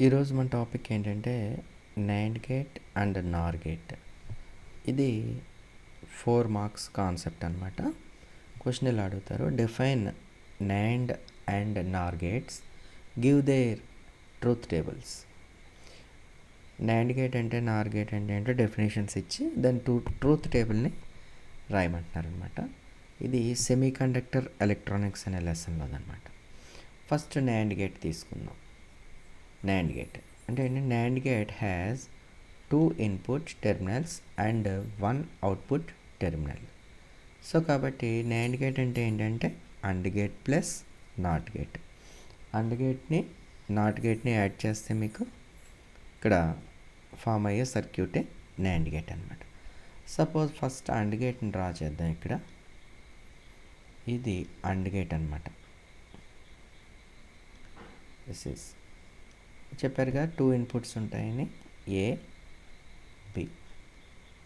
ఈరోజు మన టాపిక్ ఏంటంటే NAND gate and Nar gate. ఇది 4 మార్క్స్ కాన్సెప్ట్ అనమాట. క్వశ్చన్ ఇలా అడుగుతారు, define NAND and Nar gates, give there truth tables. NAND gate అంటే నార్ గేట్ అంటే డెఫినేషన్స్ ఇచ్చి దాని ట్రూత్ టేబుల్ని రాయమంటున్నారు అనమాట. ఇది సెమీకండక్టర్ ఎలక్ట్రానిక్స్ అనే లెసన్లోదనమాట. ఫస్ట్ నాండ్ గేట్ తీసుకుందాం. నాండ్ గేట్ అంటే NAND gate has 2 input terminals and 1 output terminal. So కాబట్టి నాండ్ గేట్ అంటే ఏంటంటే and gate plus not gate. And గేట్ని నాట్ గేట్ని యాడ్ చేస్తే మీకు ఇక్కడ ఫామ్ అయ్యే సర్క్యూటే నాండ్ గేట్ అనమాట. సపోజ్ ఫస్ట్ అండ్ గేట్ని డ్రా చేద్దాం. ఇక్కడ ఇది అండ్ గేట్ అనమాట. దిస్ ఈస్ చెప్పారుగా 2 ఇన్పుట్స్ ఉంటాయని, ఏ బి.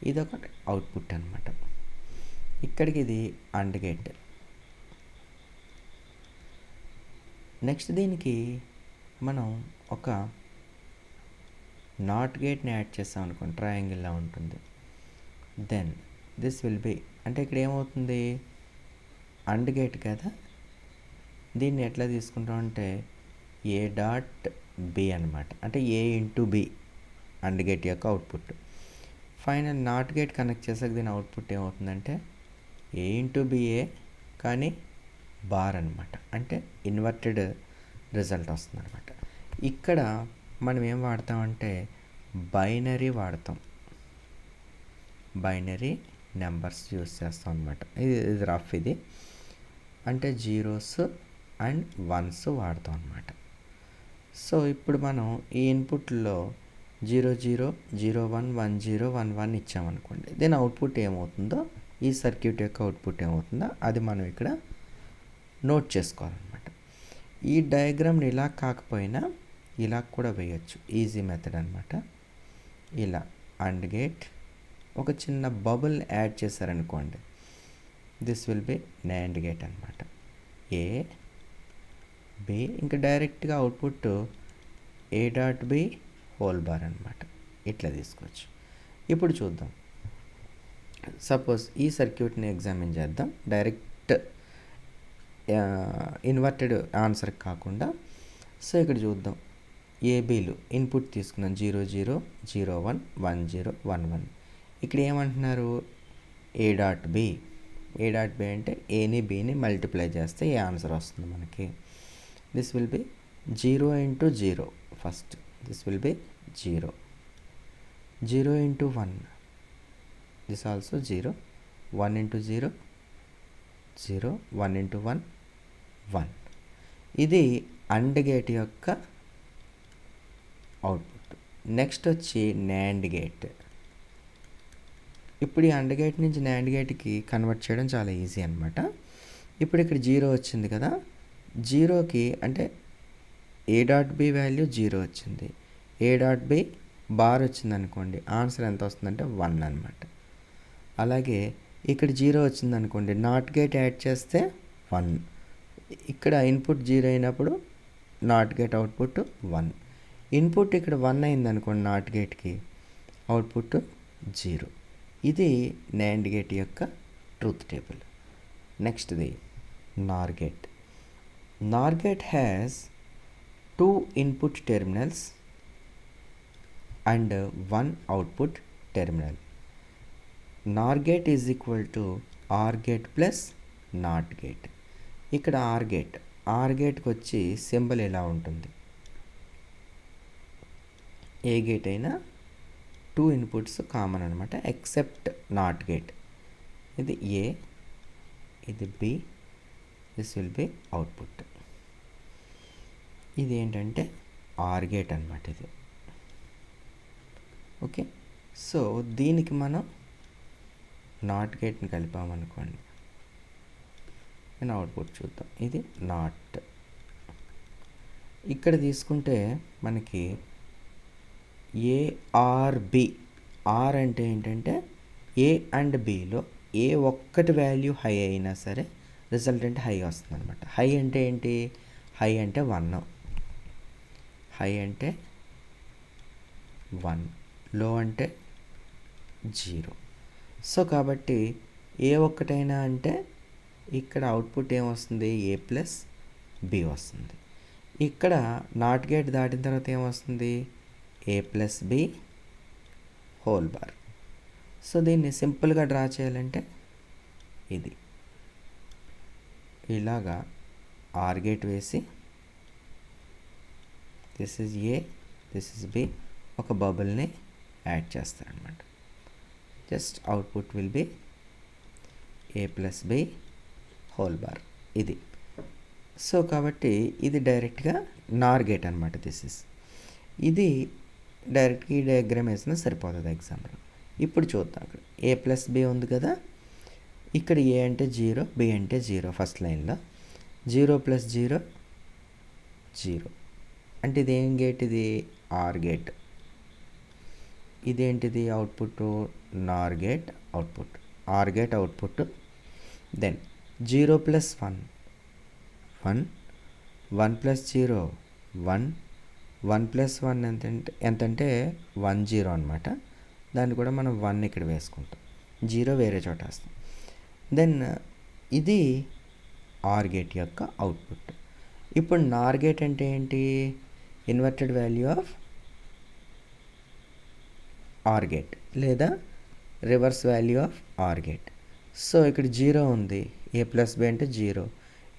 ఇదొక అవుట్పుట్ అనమాట. ఇక్కడికి ఇది అండ్ గేట్. నెక్స్ట్ దీనికి మనం ఒక నాట్ గేట్ని యాడ్ చేస్తాం అనుకోండి, ట్రయాంగిల్లా ఉంటుంది. దెన్ దిస్ విల్ బి అంటే ఇక్కడ ఏమవుతుంది, అండ్ గేట్ కదా, దీన్ని ఎట్లా తీసుకుంటాం అంటే ఏ డాట్ బి అనమాట. అంటే ఏ ఇంటూ బి అండ్ గేట్ యొక్క output. Final not gate connect చేసాక దీని అవుట్పుట్ ఏమవుతుందంటే ఏ ఇంటూ బిఏ కానీ బార్ అనమాట. అంటే ఇన్వర్టెడ్ రిజల్ట్ వస్తుంది అనమాట. ఇక్కడ మనం ఏం వాడతామంటే బైనరీ వాడతాం. బైనరీ నెంబర్స్ యూస్ చేస్తాం అనమాట. ఇది రఫ్. ఇది అంటే జీరోస్ అండ్ వన్స్ వాడతాం అనమాట. సో ఇప్పుడు మనం ఈ ఇన్పుట్లో 0 0 0 1 1 0 1 1 ఇచ్చామనుకోండి, దీని అవుట్పుట్ ఏమవుతుందో, ఈ సర్క్యూట్ యొక్క అవుట్పుట్ ఏమవుతుందో అది మనం ఇక్కడ నోట్ చేసుకోవాలన్నమాట. ఈ డయాగ్రామ్ని ఇలా కాకపోయినా ఇలా కూడా వేయచ్చు, ఈజీ మెథడ్ అనమాట. ఇలా అండ్ గేట్ ఒక చిన్న బబుల్ యాడ్ చేశారనుకోండి, this will B NAND gate అనమాట. ఏ బి ఇంకా డైరెక్ట్గా output A dot B whole bar అనమాట. ఇట్లా తీసుకోవచ్చు. ఇప్పుడు చూద్దాం. సపోజ్ ఈ సర్క్యూట్ని ఎగ్జామిన్ చేద్దాం. డైరెక్ట్ ఇన్వర్టెడ్ ఆన్సర్ కాకుండా. సో ఇక్కడ చూద్దాం. ఏబీలు ఇన్పుట్ తీసుకున్నాం, 0 0 0 1 1 0 1 1. ఇక్కడ ఏమంటున్నారు, A dot B. A dot B అంటే ఏని బిని మల్టిప్లై చేస్తే ఏ ఆన్సర్ వస్తుంది మనకి. This will be 0 into 0 first. This will be 0. 0 into 1. This also 0. 1 into 0. 0. 1 into 1. 1. ఇది అండ్ గేట్ యొక్క అవుట్పుట్. నెక్స్ట్ వచ్చి నాండ్ గేట్. ఇప్పుడు ఈ అండ్ గేట్ నుంచి నాండ్ గేట్కి కన్వర్ట్ చేయడం చాలా ఈజీ అనమాట. ఇప్పుడు ఇక్కడ 0 వచ్చింది కదా, జీరోకి అంటే ఏ డాట్ బి వాల్యూ 0 వచ్చింది, ఏ డాట్ బి బార్ వచ్చింది అనుకోండి, ఆన్సర్ ఎంత వస్తుందంటే 1 అనమాట. అలాగే ఇక్కడ 0 వచ్చింది అనుకోండి, నాట్ గేట్ యాడ్ చేస్తే 1. ఇక్కడ ఇన్పుట్ 0 అయినప్పుడు నాట్ గేట్ అవుట్పుట్ 1. ఇన్పుట్ ఇక్కడ 1 అయింది అనుకోండి, నాట్ గేట్కి అవుట్పుట్ 0. ఇది నాండ్ గేట్ యొక్క truth table. నెక్స్ట్ది Nar gate. NOR gate has 2 input terminals and 1 output terminal. NOR gate is equal to OR gate plus NOT gate. ఇక్కడ OR gate. OR gateకి వచ్చి symbol ఎలా ఉంటుంది, ఏ గేట్ అయినా 2 inputs common అనమాట, except not gate. ఇది A, ఇది B. This will be output. ఇది ఏంటంటే ఆర్ గేట్ అనమాట ఇది. ఓకే. సో దీనికి మనం నాట్ గేట్ని కలిపామనుకోండి, నేను అవుట్పుట్ చూద్దాం. ఇది నాట్. ఇక్కడ తీసుకుంటే మనకి ఏఆర్బి. ఆర్ అంటే ఏంటంటే ఏ అండ్ బిలో ఏ ఒక్కటి వాల్యూ హై అయినా సరే రిజల్టెంట్ హై వస్తుంది అనమాట. హై అంటే ఏంటి, హై అంటే 1. హై అంటే 1, లో అంటే 0. సో కాబట్టి ఏ ఒక్కటైనా అంటే ఇక్కడ అవుట్పుట్ ఏమొస్తుంది, ఏ ప్లస్ బి వస్తుంది. ఇక్కడ నాట్ గేట్ దాటిన తర్వాత ఏమొస్తుంది, A plus B whole bar. So దీన్ని సింపుల్గా డ్రా చేయాలంటే ఇది ఇలాగా ఆర్ గేట్ వేసి this is A, this is B, ఒక బబుల్ని యాడ్ చేస్తారనమాట. Just output will be A plus B whole bar. ఇది సో కాబట్టి ఇది డైరెక్ట్గా నార్ గేట్ అనమాట. ఇది డైరెక్ట్గా ఈ డయాగ్రామ్ వేసినా సరిపోతుంది ఎగ్జాంపుల్. ఇప్పుడు చూద్దాం, అక్కడ ఏ ప్లస్ బి ఉంది కదా, ఇక్కడ ఏ అంటే 0, బి అంటే 0. ఫస్ట్ లైన్లో 0 ప్లస్ 0 0. అంటే ఇది ఏం గేట్, ఇది ఆర్ గేట్. ఇదేంటిది output, nor gate output, or gate output. Then 0 plus 1 1, 1 plus 0 1, 1 plus 1 ఎంతంటే 1 0 అనమాట. దాన్ని కూడా మనం 1 ఇక్కడ వేసుకుంటాం, 0 వేరే చోట వేస్తాం. దెన్ ఇది ఆర్ గేట్ యొక్క అవుట్పుట్. ఇప్పుడు నార్ గేట్ అంటే ఏంటి, inverted value of OR gate లేదా reverse value of OR gate. So ఇక్కడ 0 ఉంది, ఏ ప్లస్ బి అంటే 0,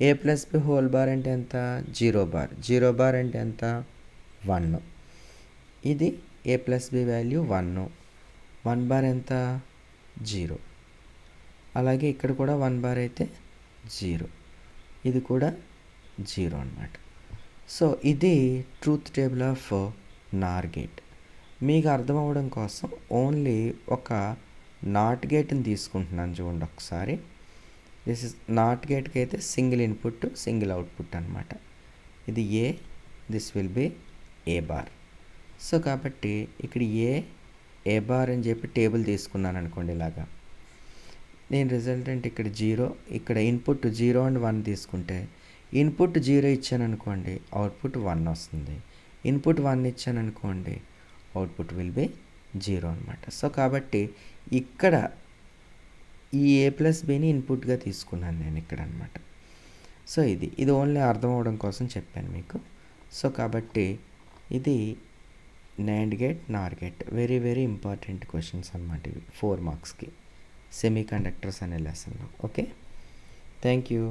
A plus B whole bar అంటే ఎంత, 0 బార్, 0 బార్ అంటే ఎంత 1. ఇది ఏ ప్లస్ బి వాల్యూ 1, 1 బార్ ఎంత 0. అలాగే ఇక్కడ కూడా 1 బార్ అయితే 0, ఇది కూడా 0 అనమాట. సో ఇది truth table of Nar gate. మీకు అర్థం అవ్వడం కోసం ఓన్లీ ఒక నాట్ గేట్ని తీసుకుంటున్నాను చూడండి ఒకసారి. దిస్ ఇస్ నాట్ గేట్కి అయితే సింగిల్ ఇన్పుట్ సింగిల్ అవుట్పుట్ అనమాట. ఇది A, this will be A bar. So కాబట్టి ఇక్కడ ఏ బార్ అని చెప్పి టేబుల్ తీసుకున్నాను అనుకోండి ఇలాగా. నేను రిజల్టెంట్ ఇక్కడ 0, ఇక్కడ ఇన్పుట్ 0 అండ్ 1 తీసుకుంటే ఇన్పుట్ 0 ఇచ్చాను అనుకోండి, అవుట్పుట్ 1 వస్తుంది. ఇన్పుట్ 1 ఇచ్చాను అనుకోండి, అవుట్పుట్ విల్ బి 0 అనమాట. సో కాబట్టి ఇక్కడ ఈ ఏ ప్లస్ బిని ఇన్పుట్గా తీసుకున్నాను నేను ఇక్కడ అనమాట. సో ఇది ఓన్లీ అర్థం అవ్వడం కోసం చెప్పాను మీకు. సో కాబట్టి ఇది NAND gate, NOR gate very very important questions అనమాట ఇవి 4 మార్క్స్కి సెమీకండక్టర్స్ అనే లెసన్లో. Okay, thank you.